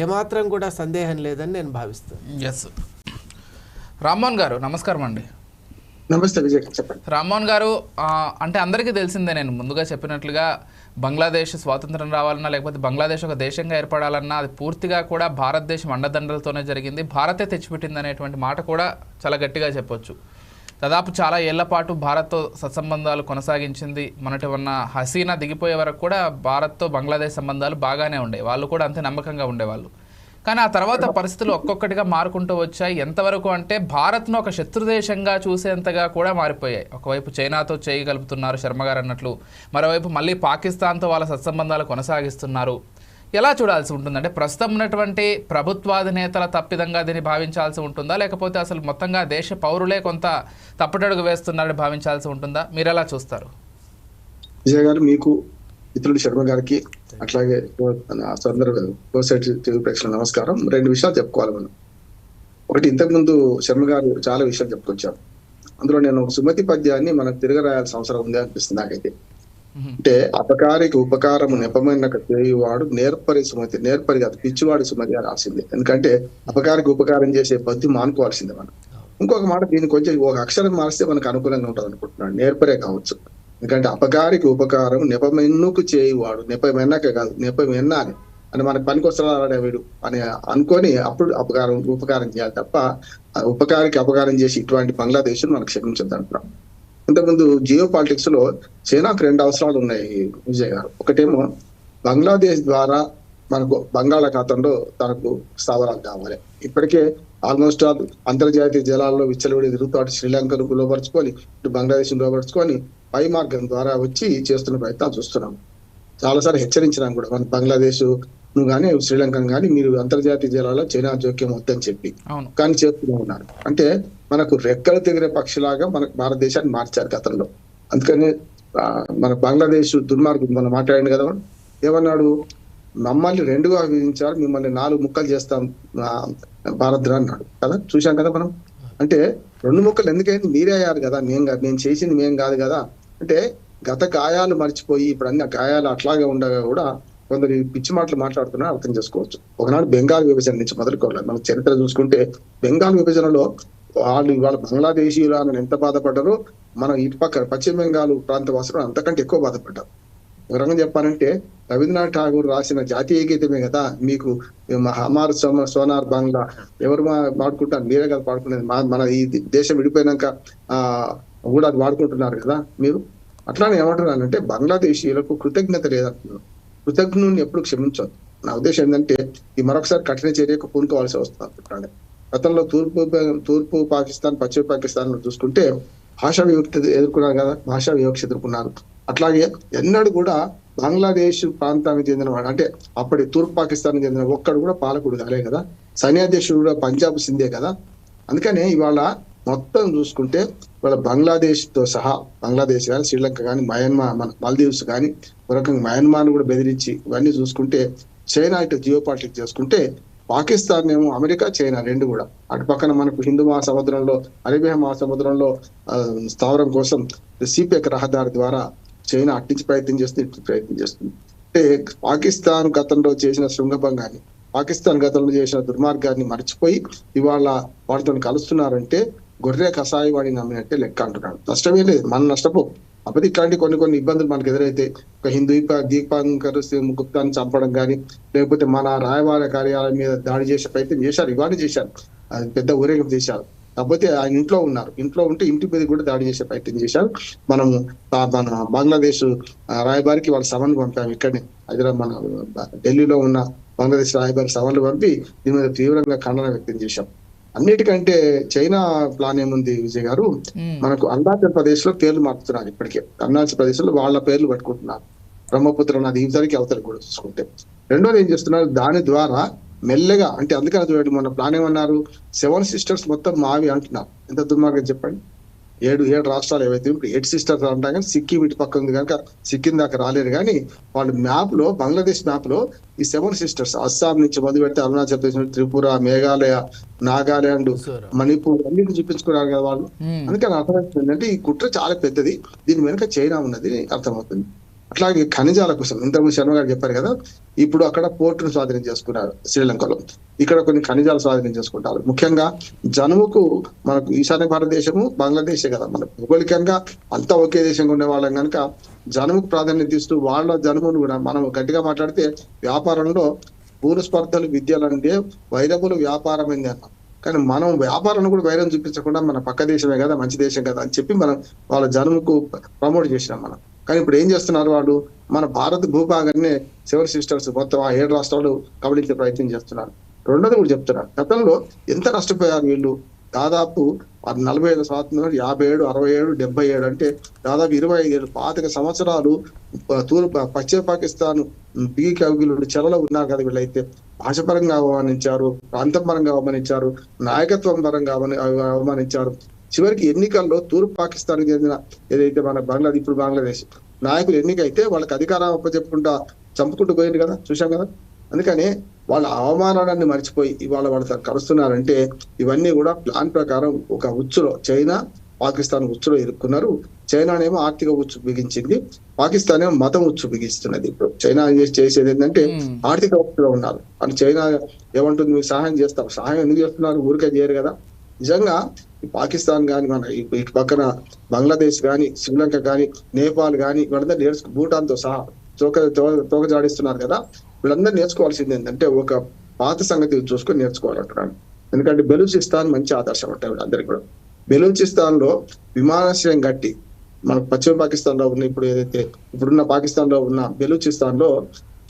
ఏమాత్రం కూడా సందేహం లేదని నేను భావిస్తాను. ఎస్. రామ్మోహన్ గారు నమస్కారం అండి. నమస్తే విజయ్, చెప్పండి. రామ్మోహన్ గారు, అంటే అందరికీ తెలిసిందే, నేను ముందుగా చెప్పినట్లుగా బంగ్లాదేశ్ స్వాతంత్రం రావాలన్నా లేకపోతే బంగ్లాదేశ్ ఒక దేశంగా ఏర్పడాలన్నా అది పూర్తిగా కూడా భారతదేశం అండదండలతోనే జరిగింది, భారతే తెచ్చిపెట్టింది అనేటువంటి మాట కూడా చాలా గట్టిగా చెప్పొచ్చు. దాదాపు చాలా ఏళ్ల పాటు భారత్తో సత్సంబంధాలు కొనసాగించింది. మొన్నటి ఉన్న హసీనా దిగిపోయే వరకు కూడా భారత్తో బంగ్లాదేశ్ సంబంధాలు బాగానే ఉండేవి, వాళ్ళు కూడా అంతే నమ్మకంగా ఉండేవాళ్ళు. కానీ ఆ తర్వాత పరిస్థితులు ఒక్కొక్కటిగా మారుకుంటూ వచ్చాయి. ఎంతవరకు అంటే భారత్ను ఒక శత్రుదేశంగా చూసేంతగా కూడా మారిపోయాయి. ఒకవైపు చైనాతో చేయగలుపుతున్నారు శర్మ గారు అన్నట్లు, మరోవైపు మళ్ళీ పాకిస్తాన్తో వాళ్ళ సత్సంబంధాలు కొనసాగిస్తున్నారు. ఎలా చూడాల్సి ఉంటుంది? అంటే ప్రస్తుతం ఉన్నటువంటి ప్రభుత్వాధినేతల తప్పిదంగా దీన్ని భావించాల్సి ఉంటుందా, లేకపోతే అసలు మొత్తంగా దేశ పౌరులే కొంత తప్పటడుగు వేస్తున్నారని భావించాల్సి ఉంటుందా? మీరు ఎలా చూస్తారు? విజయ్ గారు, మీకు మిత్రుడు శర్మ గారికి అట్లాగే తెలుగు ప్రేక్షకులకు నమస్కారం. రెండు విషయాలు చెప్పుకోవాలి మనం. ఒకటి, ఇంతకుముందు శర్మ గారు చాలా విషయాలు చెప్పుకొచ్చారు. అందులో నేను సుమతి పద్యాన్ని మనకు తిరగరాయాల్సిన అవసరం ఉంది అనిపిస్తుంది నాకైతే. అంటే అపకారికి ఉపకారము నెపమైన చేయువాడు నేర్పరి సుమతి, నేర్పరి కాదు పిచ్చివాడు సుమతి అని రాసింది. ఎందుకంటే అపకారికి ఉపకారం చేసే పద్ధతి మానుకోవాల్సిందే మనం. ఇంకొక మాట, దీన్ని కొంచెం ఒక అక్షరం మారిస్తే మనకు అనుకూలంగా ఉంటుంది అనుకుంటున్నాను. నేర్పరే కావచ్చు. ఎందుకంటే అపకారికి ఉపకారం నెపమెన్నుకు చేయువాడు, నెపమెన్నక కాదు నెపమెన్నాలి అని మనకు పనికొస్తాడే వీడు అని అనుకొని అప్పుడు ఉపకారం చేయాలి తప్ప ఉపకారికి అపకారం చేసి ఇటువంటి బంగ్లాదేశ్ మనకు క్షమించద్దు అంటున్నాం. ఇంతకుముందు జియో పాలిటిక్స్ లో చైనాకు రెండు అవసరాలు ఉన్నాయి విజయ్ గారు. ఒకటేమో బంగ్లాదేశ్ ద్వారా మనకు బంగాళాఖాతంలో తనకు స్థావరాలు కావాలి. ఇప్పటికే ఆల్మోస్ట్ ఆల్ అంతర్జాతీయ జలాల్లో విచ్చలవిడి తిరుగుతూ అటు శ్రీలంకను లోపరుచుకొని ఇటు బంగ్లాదేశ్ లోపరుచుకొని పై మార్గం ద్వారా వచ్చి చేస్తున్న ప్రయత్నాలు చూస్తున్నాం. చాలాసార్లు హెచ్చరించినాం కూడా మన బంగ్లాదేశ్ నువ్వు కానీ శ్రీలంకను కానీ మీరు అంతర్జాతీయ జలాల్లో చైనా జోక్యం వద్దని చెప్పి, కానీ చేస్తూనే ఉన్నారు. అంటే మనకు రెక్కలు తెగిరే పక్షిలాగా మనకు భారతదేశాన్ని మార్చారు గతంలో. అందుకని మన బంగ్లాదేశ్ దుర్మార్గం మనం మాట్లాడింది కదా, ఏమన్నాడు, మమ్మల్ని రెండుగా విధించారు, మిమ్మల్ని 4 ముక్కలు చేస్తాం భారత్ అన్నాడు కదా, చూశాం కదా మనం. అంటే 2 ముక్కలు ఎందుకైంది, మీరే అయ్యారు కదా, మేము చేసింది మేం కాదు కదా. అంటే గత గాయాలు మర్చిపోయి ఇప్పుడు అన్ని గాయాలు అట్లాగే ఉండగా కూడా కొందరు పిచ్చి మాటలు మాట్లాడుతున్నా అర్థం చేసుకోవచ్చు. ఒకనాడు బెంగాల్ విభజన నుంచి మొదలుకోవాలి. మన చరిత్ర చూసుకుంటే బెంగాల్ విభజనలో వాళ్ళ బంగ్లాదేశీయులు అని ఎంత బాధపడ్డారో మన ఇటు పక్క పశ్చిమ బెంగాల్ ప్రాంత వాసులు అంతకంటే ఎక్కువ బాధపడ్డారు. ఒక రకంగా చెప్పాలంటే రవీంద్రనాథ్ ఠాగూర్ రాసిన జాతీయ గీతమే కదా మీకు హమార్ సోనార్ బంగ్లా ఎవరు వాడుకుంటారు, మీరే కదా పాడుకునేది. మన ఈ దేశం విడిపోయినాక కూడా అది వాడుకుంటున్నారు కదా మీరు. అట్లానే ఏమంటున్నానంటే బంగ్లాదేశీయులకు కృతజ్ఞత లేదంటున్నారు. కృతజ్ఞుని ఎప్పుడు క్షమించదు. నా ఉద్దేశం ఏంటంటే ఈ మరొకసారి కఠిన చర్యకు పూనుకోవాల్సి వస్తుంది అనుకుంటాను. గతంలో తూర్పు పాకిస్తాన్ పశ్చిమ పాకిస్తాన్ చూసుకుంటే భాషా వివక్ష ఎదుర్కొన్నారు కదా, భాషా వివక్ష ఎదుర్కొన్నారు. అట్లాగే ఎన్నడూ కూడా బంగ్లాదేశ్ ప్రాంతానికి చెందిన వాడు అంటే అప్పటి తూర్పు పాకిస్తాన్ చెందిన ఒక్కడు కూడా పాలకుడు కాలే కదా, సైన్యాధ్యక్షుడు కూడా పంజాబ్ సింధే కదా. అందుకనే ఇవాళ మొత్తం చూసుకుంటే ఇవాళ బంగ్లాదేశ్ తో సహా బంగ్లాదేశ్ కానీ శ్రీలంక కానీ మయన్మార్ మన మాల్దీవ్స్ కానీ ఒక రకంగా మయన్మార్ కూడా బెదిరించి ఇవన్నీ చూసుకుంటే చైనా ఇటు జియో పాలిటిక్స్ చేసుకుంటే పాకిస్తాన్ ఏమో అమెరికా చైనా రెండు కూడా అటు పక్కన మనకు హిందూ మహాసముద్రంలో అరేబియా మహాసముద్రంలో స్థావరం కోసం సిపెక్ రహదారి ద్వారా చైనా అట్టించి ప్రయత్నం చేస్తుంది. అంటే పాకిస్తాన్ గతంలో చేసిన శృంగభంగాన్ని పాకిస్తాన్ గతంలో చేసిన దుర్మార్గాన్ని మర్చిపోయి ఇవాళ వాటితో కలుస్తున్నారంటే గొర్రె కషాయి వాడిని నమ్మినట్టే లెక్క అంటున్నాడు. నష్టమే లేదు, మనం నష్టపో. అప్పుడు ఇట్లాంటి కొన్ని ఇబ్బందులు మనకు ఎదురైతే ఒక హిందూ దీపాంకర్ గుప్తాన్ని చంపడం కానీ లేకపోతే మన రాయబార కార్యాలయం మీద దాడి చేసే ప్రయత్నం చేశారు, ఇవాళ చేశారు, అది పెద్ద ఊరేగింపు చేశారు. కాకపోతే ఆయన ఇంట్లో ఉన్నారు, ఇంట్లో ఉంటే ఇంటి మీద కూడా దాడి చేసే ప్రయత్నం చేశారు. మన బంగ్లాదేశ్ రాయబారికి వాళ్ళ సమన్లు పంపాము. ఇక్కడనే హైదరాబాద్ మన ఢిల్లీలో ఉన్న బంగ్లాదేశ్ రాయబారి సమన్లు పంపి దీని మీద తీవ్రంగా ఖండన వ్యక్తం చేశాం. అన్నిటికంటే చైనా ప్లాన్ ఏముంది విజయ్ గారు, మనకు అరుణాచల్ ప్రదేశ్ లో పేర్లు మార్చుతున్నారు. ఇప్పటికే అరుణాచల్ ప్రదేశ్ లో వాళ్ళ పేర్లు పెట్టుకుంటున్నారు, బ్రహ్మపుత్ర నది ఇవతరికి అవతలి కూడా చూసుకుంటే. రెండోది ఏం చేస్తున్నారు, దాని ద్వారా మెల్లగా అంటే అందుకని చూడండి మన ప్లాన్ ఏమన్నారు, 7 సిస్టర్స్ మొత్తం మావి అంటున్నారు. ఎంత దుర్మార్గం చెప్పండి. 7 రాష్ట్రాలు ఏవైతే ఇప్పుడు 8 సిస్టర్స్ అంటాం కానీ సిక్కిం ఇటు పక్క ఉంది కనుక సిక్కిం దాకా రాలేరు. కానీ వాళ్ళు మ్యాప్ లో బంగ్లాదేశ్ మ్యాప్ లో ఈ 7 సిస్టర్స్ అస్సాం నుంచి మొదలు పెడితే అరుణాచల్ ప్రదేశ్, త్రిపుర, మేఘాలయ, నాగాలాండ్, మణిపూర్ అన్నింటి చూపించుకున్నారు కదా వాళ్ళు. అందుకని అర్థమవుతుంది ఏంటంటే ఈ కుట్ర చాలా పెద్దది, దీని వెనుక చైనా ఉన్నది అర్థమవుతుంది. అట్లాగే ఖనిజాల కోసం ఇంతకుముందు శర్మ గారు చెప్పారు కదా, ఇప్పుడు అక్కడ పోర్టును స్వాధీనం చేసుకున్నారు శ్రీలంకలో, ఇక్కడ కొన్ని ఖనిజాలు స్వాధీనం చేసుకుంటారు. ముఖ్యంగా జనుముకు మనకు ఈశాన్య భారతదేశము బంగ్లాదేశే కదా, మన భౌగోళికంగా అంతా ఒకే దేశంగా ఉండే వాళ్ళం కనుక జనుముకు ప్రాధాన్యత ఇస్తూ వాళ్ళ జనుమును కూడా మనం గట్టిగా మాట్లాడితే వ్యాపారంలో పూర్వ స్పర్ధలు విద్యలు అంటే వైరములు వ్యాపారమైంది అన్నాం. కానీ మనం వ్యాపారాన్ని కూడా వైరం చూపించకుండా మన పక్క దేశమే కదా, మంచి దేశం కదా అని చెప్పి మనం వాళ్ళ జనుముకు ప్రమోట్ చేసినాం మనం. కానీ ఇప్పుడు ఏం చేస్తున్నారు వాళ్ళు, మన భారత భూభాగాన్ని 7 సిస్టర్స్ మొత్తం ఆ 7 రాష్ట్రాలు కబలించే ప్రయత్నం చేస్తున్నారు. రెండోది కూడా చెప్తున్నారు, గతంలో ఎంత నష్టపోయారు వీళ్ళు. దాదాపు 45 స్వాతంత్రం, 57, 67, 77 అంటే దాదాపు 25 పాతిక సంవత్సరాలు పశ్చిమ పాకిస్తాన్ బిగి కవిగులు చెరలో ఉన్నారు కదా వీళ్ళైతే. భాషపరంగా అవమానించారు, ప్రాంతం పరంగా అవమానించారు, నాయకత్వం పరంగా అవమానించారు. చివరికి ఎన్నికల్లో తూర్పు పాకిస్తాన్ కి చెందిన ఏదైతే మన ఇప్పుడు బంగ్లాదేశ్ నాయకులు ఎన్నికైతే వాళ్ళకి అధికారం అప్పచెప్పుకుంటా చంపుకుంటూ పోయింది కదా, చూసాం కదా. అందుకని వాళ్ళ అవమానాన్ని మర్చిపోయి ఇవాళ వాళ్ళతో కలుస్తున్నారంటే ఇవన్నీ కూడా ప్లాన్ ప్రకారం ఒక ఉచ్చులో చైనా పాకిస్తాన్ ఉచ్చులో ఇరుక్కున్నారు. చైనానేమో ఆర్థిక ఉచ్చు బిగించింది, పాకిస్తాన్ ఏమో మతం ఉచ్చు బిగిస్తున్నది. ఇప్పుడు చైనా చేసేది ఏంటంటే ఆర్థిక ఉచ్చులో ఉన్నారు. అని చైనా ఏమంటుంది, మీరు సహాయం చేస్తారు, సహాయం ఎందుకు చేస్తున్నారు, ఊరికే చేయరు కదా. నిజంగా పాకిస్తాన్ కానీ మన ఇటు పక్కన బంగ్లాదేశ్ కానీ శ్రీలంక కానీ నేపాల్ కానీ వీళ్ళందరూ భూటాన్తో సహా తోక జాడిస్తున్నారు కదా. వీళ్ళందరూ నేర్చుకోవాల్సింది ఏంటంటే ఒక పాత సంగతి చూసుకొని నేర్చుకోవాలంటున్నాను. ఎందుకంటే బెలూచిస్తాన్ మంచి ఆదర్శం అంటే వీళ్ళందరికీ కూడా. బెలూచిస్తాన్ లో విమానాశ్రయం కట్టి మనకు పశ్చిమ పాకిస్తాన్ లో ఉన్న ఇప్పుడున్న పాకిస్తాన్ లో ఉన్న బెలూచిస్తాన్ లో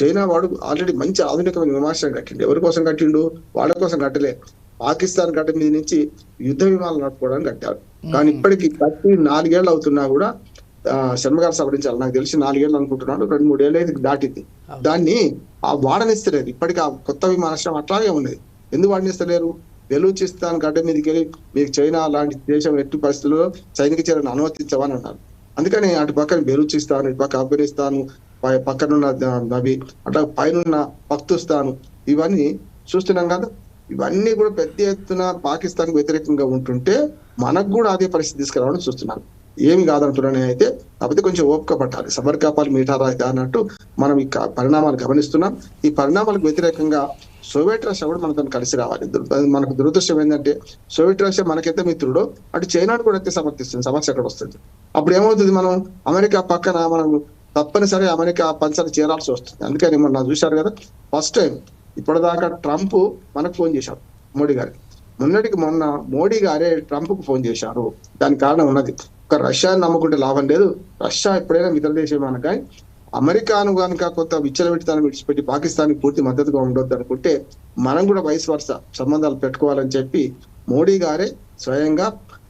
చైనా వాడు ఆల్రెడీ మంచి ఆధునికమైన విమానాశ్రయం కట్టిండు. ఎవరి కోసం కట్టిండు, వాళ్ళ కోసం కట్టలే, పాకిస్తాన్ గడ్డ మీద నుంచి యుద్ధ విమానాలు నడుపుకోవడానికి కట్టారు. కానీ ఇప్పటికి కట్టి 4 ఏళ్ళు అవుతున్నా కూడా శర్మ గారు సవరించాలి, నాకు తెలిసి 4 ఏళ్ళు అనుకుంటున్నాడు, 2-3 ఏళ్ళు అయితే దాటింది. దాన్ని వాడనిస్తలేదు. ఇప్పటికి ఆ కొత్త విమానాశ్రయం అట్లాగే ఉన్నది. ఎందుకు వాడనిస్తలేరు, బెలూచిస్తాన్ గడ్డ మీదకి వెళ్ళి మీకు చైనా లాంటి దేశం ఎట్టి పరిస్థితుల్లో సైనిక చర్యను అనుమతించవని అన్నారు. అందుకని అటు పక్కన బెలూచిస్తాన్, ఇటు పక్క ఆఫ్ఘనిస్తాన్, పక్కనున్న అవి అట్లా పైన పఖ్తుస్తాను, ఇవన్నీ చూస్తున్నాం కదా. ఇవన్నీ కూడా పెద్ద ఎత్తున పాకిస్తాన్ కు వ్యతిరేకంగా ఉంటుంటే మనకు కూడా అదే పరిస్థితి తీసుకురావడం చూస్తున్నాను. ఏమి కాదంటున్నానే అయితే, కాకపోతే కొంచెం ఓపిక పట్టాలి, సబర్ కాపాలి మీఠారా అన్నట్టు మనం ఈ పరిణామాలు గమనిస్తున్నాం. ఈ పరిణామాలకు వ్యతిరేకంగా సోవియట్ రష్యా కూడా మనతో కలిసి రావాలి. మనకు దురదృష్టం ఏంటంటే సోవియట్ రష్యా మనకైతే మిత్రుడు, అటు చైనాను కూడా అయితే సమర్థిస్తుంది. సమస్య ఎక్కడ వస్తుంది, అప్పుడు ఏమవుతుంది, మనం అమెరికా పక్కన మనం తప్పనిసరి అమెరికా పంచని చేరాల్సి వస్తుంది. అందుకని మొన్న చూశారు కదా, ఫస్ట్ టైం ఇప్పటిదాకా ట్రంప్ మనకు ఫోన్ చేశారు మోడీ గారికి. మొన్న మోడీ గారే ట్రంప్ కు ఫోన్ చేశారు. దానికి కారణం ఉన్నది, ఒక రష్యాని నమ్ముకుంటే లాభం లేదు. రష్యా ఎప్పుడైనా మిత్ర దేశం అనక అమెరికాను కనుక కొంత విచ్చలవిడితనం విడిచిపెట్టి పాకిస్తాన్ పూర్తి మద్దతుగా ఉండొద్దు అనుకుంటే మనం కూడా వైస్ వర్స సంబంధాలు పెట్టుకోవాలని చెప్పి మోడీ గారే స్వయంగా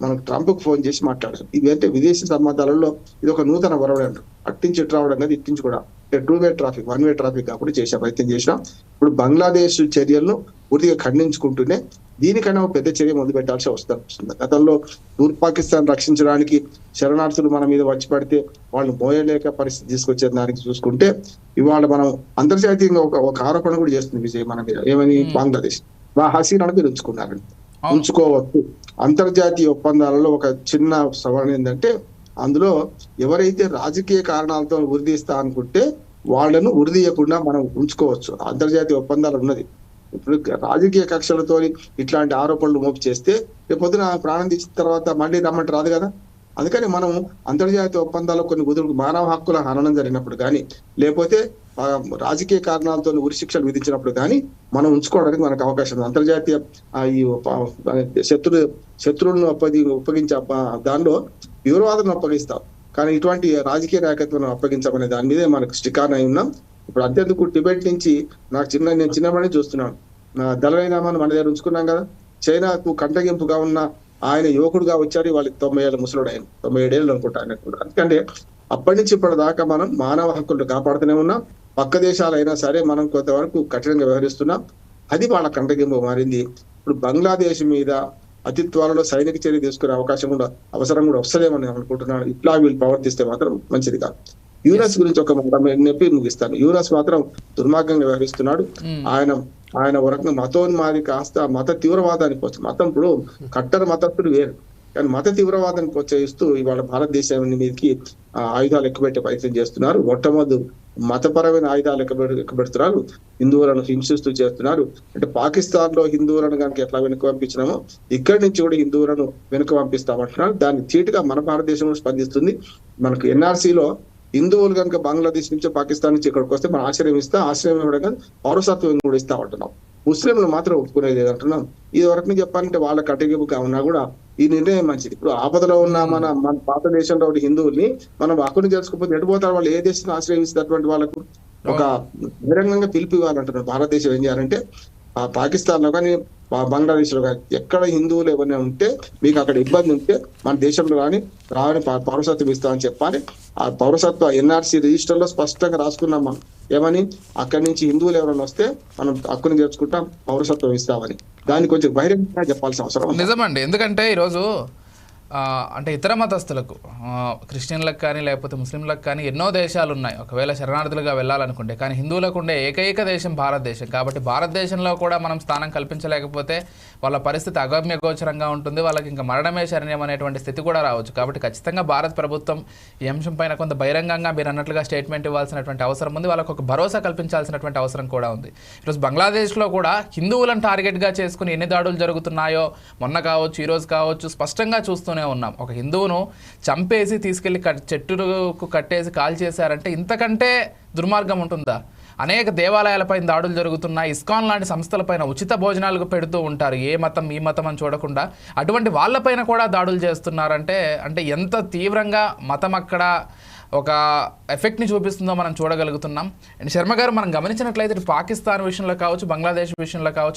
మనకు ట్రంప్ కు ఫోన్ చేసి మాట్లాడారు. ఇదంటే విదేశీ సంబంధాలలో ఇది ఒక నూతన వరవడి అంటారు. అట్టించి ఇటు రావడం కదా, ఇట్టించి కూడా 2-వే ట్రాఫిక్ 1-వే ట్రాఫిక్ కాకుండా చేసే ప్రయత్నం చేసినాం. ఇప్పుడు బంగ్లాదేశ్ చర్యలను పూర్తిగా ఖండించుకుంటూనే దీనికన్నా ఒక పెద్ద చర్య మొదలు పెట్టాల్సి వస్తుంది. గతంలో తూర్పు పాకిస్తాన్ రక్షించడానికి శరణార్థులు మన మీద వచ్చి పడితే వాళ్ళు మోయలేక పరిస్థితి తీసుకొచ్చే దానికి చూసుకుంటే ఇవాళ మనం అంతర్జాతీయంగా ఒక ఆరోపణ కూడా చేస్తుంది విజయ్ మన మీద. ఏమని, బంగ్లాదేశ్ హసీనాను మీరు ఉంచుకున్నారని. ఉంచుకోవచ్చు. అంతర్జాతీయ ఒప్పందాలలో ఒక చిన్న సవరణ ఏంటంటే అందులో ఎవరైతే రాజకీయ కారణాలతో ఉరిదీస్తా అనుకుంటే వాళ్ళను ఉరిదీయకుండా మనం ఉంచుకోవచ్చు. అంతర్జాతీయ ఒప్పందాలు ఉన్నది. ఇప్పుడు రాజకీయ కక్షలతో ఇట్లాంటి ఆరోపణలు మోపి చేస్తే రేపు పొద్దున ప్రాణం తీసిన తర్వాత మళ్ళీ రమ్మంటే రాదు కదా. అందుకని మనం అంతర్జాతీయ ఒప్పందాలు కొన్ని మానవ హక్కుల హననం జరిగినప్పుడు కానీ లేకపోతే రాజకీయ కారణాలతో ఉరి శిక్షలు విధించినప్పుడు కానీ మనం ఉంచుకోవడానికి మనకు అవకాశం ఉంది. అంతర్జాతీయ ఈ శత్రువులను ఉపయోగించే దానిలో తీవ్రవాదులను అప్పగిస్తాం, కానీ ఇటువంటి రాజకీయ నాయకత్వం అప్పగించమనే దాని మీదే మనకు స్టికార్ అయి ఉన్నాం. ఇప్పుడు అంతేందుకు టిబెట్ నుంచి నేను చిన్నప్పటి చూస్తున్నాను, దళై లామాను మన దగ్గర ఉంచుకున్నాం కదా. చైనాకు కంటగింపుగా ఉన్న ఆయన యువకుడుగా వచ్చాడు, వాళ్ళకి 90 ఏళ్ళ ముసలుడు, ఆయన 97 ఏళ్ళు అనుకుంటా ఆయన కూడా. ఎందుకంటే అప్పటి నుంచి ఇప్పటిదాకా మనం మానవ హక్కులు కాపాడుతూనే ఉన్నాం. పక్క దేశాలైనా సరే మనం కొంతవరకు కఠినంగా వ్యవహరిస్తున్నాం. అది వాళ్ళ కంటగింపు మారింది. ఇప్పుడు బంగ్లాదేశ్ మీద అతి త్వరలో సైనిక చర్య తీసుకునే అవకాశం కూడా అవసరం కూడా వస్తలేమని అనుకుంటున్నాను. ఇట్లా వీళ్ళు ప్రవర్తిస్తే మాత్రం మంచిది కాదు. యుఎస్ గురించి ఒక చెప్పి ముగిస్తాను. యుఎస్ మాత్రం దుర్మార్గంగా వ్యవహరిస్తున్నాడు. ఆయన వరకు మతోన్మాది కాస్త మత తీవ్రవాదానికి వస్తుంది. మతం ఇప్పుడు కట్టర్ మతస్థుడు వేరు, కానీ మత తీవ్రవాదాన్ని ప్రోత్సహిస్తూ ఇవాళ భారతదేశం మీదకి ఆయుధాలు ఎక్కుపెట్టే ప్రయత్నం చేస్తున్నారు. మొట్టమొదటి మతపరమైన ఆయుధాలు ఎక్కుపెడుతున్నారు, హిందువులను హింసిస్తూ చేస్తున్నారు. అంటే పాకిస్తాన్ లో హిందువులను కనుక ఎట్లా వెనుక పంపించినామో ఇక్కడి నుంచి కూడా హిందువులను వెనుక పంపిస్తామంటున్నారు. దాన్ని ధీటుగా మన భారతదేశం స్పందిస్తుంది. మనకు ఎన్ఆర్సీలో హిందువులు కనుక బంగ్లాదేశ్ నుంచి పాకిస్తాన్ నుంచి ఇక్కడికి వస్తే మనం ఆశ్రయం ఇవ్వడం కాదు, పౌరసత్వం కూడా ఇస్తామంటున్నాం. ముస్లింలు మాత్రం ఒప్పుకునేది అంటున్నాం. ఇది వరకు చెప్పాలంటే వాళ్ళ కట్టగిపుగా ఉన్నా కూడా ఈ నిర్ణయం మంచిది. ఇప్పుడు ఆపదలో ఉన్న మన భారతదేశంలో హిందువుల్ని మనం హక్కును చేసుకోకపోతే ఎడిపోతారు, వాళ్ళు ఏ దేశాన్ని ఆశ్రయిస్తున్నటువంటి వాళ్ళకు ఒక బహిరంగంగా పిలుపు ఇవ్వాలంటున్నారు. భారతదేశం ఏం చేయాలంటే పాకిస్తాన్ లో కానీ బంగ్లాదేశ్ లో కానీ ఎక్కడ హిందువులు ఎవరైనా ఉంటే మీకు అక్కడ ఇబ్బంది ఉంటే మన దేశంలో రాని పౌరసత్వం ఇస్తామని చెప్పాలి. ఆ పౌరసత్వ ఎన్ఆర్సీ రిజిస్టర్ లో స్పష్టంగా రాసుకున్నాం మనం ఏమని, అక్కడి నుంచి హిందువులు ఎవరైనా వస్తే మనం హక్కును చేర్చుకుంటాం, పౌరసత్వం ఇస్తామని. దాన్ని కొంచెం బహిరంగంగా చెప్పాల్సిన అవసరం నిజమండి. ఎందుకంటే ఈరోజు అంటే ఇతర మతస్థులకు క్రిస్టియన్లకు కానీ లేకపోతే ముస్లింలకు కానీ ఎన్నో దేశాలు ఉన్నాయి ఒకవేళ శరణార్థులుగా వెళ్ళాలనుకుంటే, కానీ హిందువులకు ఉండే ఏకైక దేశం భారతదేశం. కాబట్టి భారతదేశంలో కూడా మనం స్థానం కల్పించలేకపోతే వాళ్ళ పరిస్థితి అగమ్య గోచరంగా ఉంటుంది, వాళ్ళకి ఇంకా మరణమే శరణ్యం అనేటువంటి స్థితి కూడా రావచ్చు. కాబట్టి ఖచ్చితంగా భారత ప్రభుత్వం ఈ అంశం పైన కొంత బహిరంగంగా మీరు అన్నట్లుగా స్టేట్మెంట్ ఇవ్వాల్సినటువంటి అవసరం ఉంది, వాళ్ళకు ఒక భరోసా కల్పించాల్సినటువంటి అవసరం కూడా ఉంది. ఈరోజు బంగ్లాదేశ్లో కూడా హిందువులను టార్గెట్గా చేసుకుని ఎన్ని దాడులు జరుగుతున్నాయో మొన్న కావచ్చు ఈరోజు కావచ్చు స్పష్టంగా చూస్తూనే ఉన్నాం. ఒక హిందువును చంపేసి తీసుకెళ్లి చెట్టుకు కట్టేసి కాల్ చేశారంటే ఇంతకంటే దుర్మార్గం ఉంటుందా? అనేక దేవాలయాలపైన దాడులు జరుగుతున్నాయి, ఇస్కాన్ లాంటి సంస్థలపైన ఉచిత భోజనాలకు పెడుతూ ఉంటారు, ఏ మతం ఈ మతం అని చూడకుండా. అటువంటి వాళ్ళపైన కూడా దాడులు చేస్తున్నారంటే అంటే ఎంత తీవ్రంగా మతం అక్కడ ఒక ఎఫెక్ట్ని చూపిస్తుందో మనం చూడగలుగుతున్నాం. అండ్ శర్మ గారు మనం గమనించినట్లయితే పాకిస్తాన్ విషయంలో కావచ్చు, బంగ్లాదేశ్ విషయంలో కావచ్చు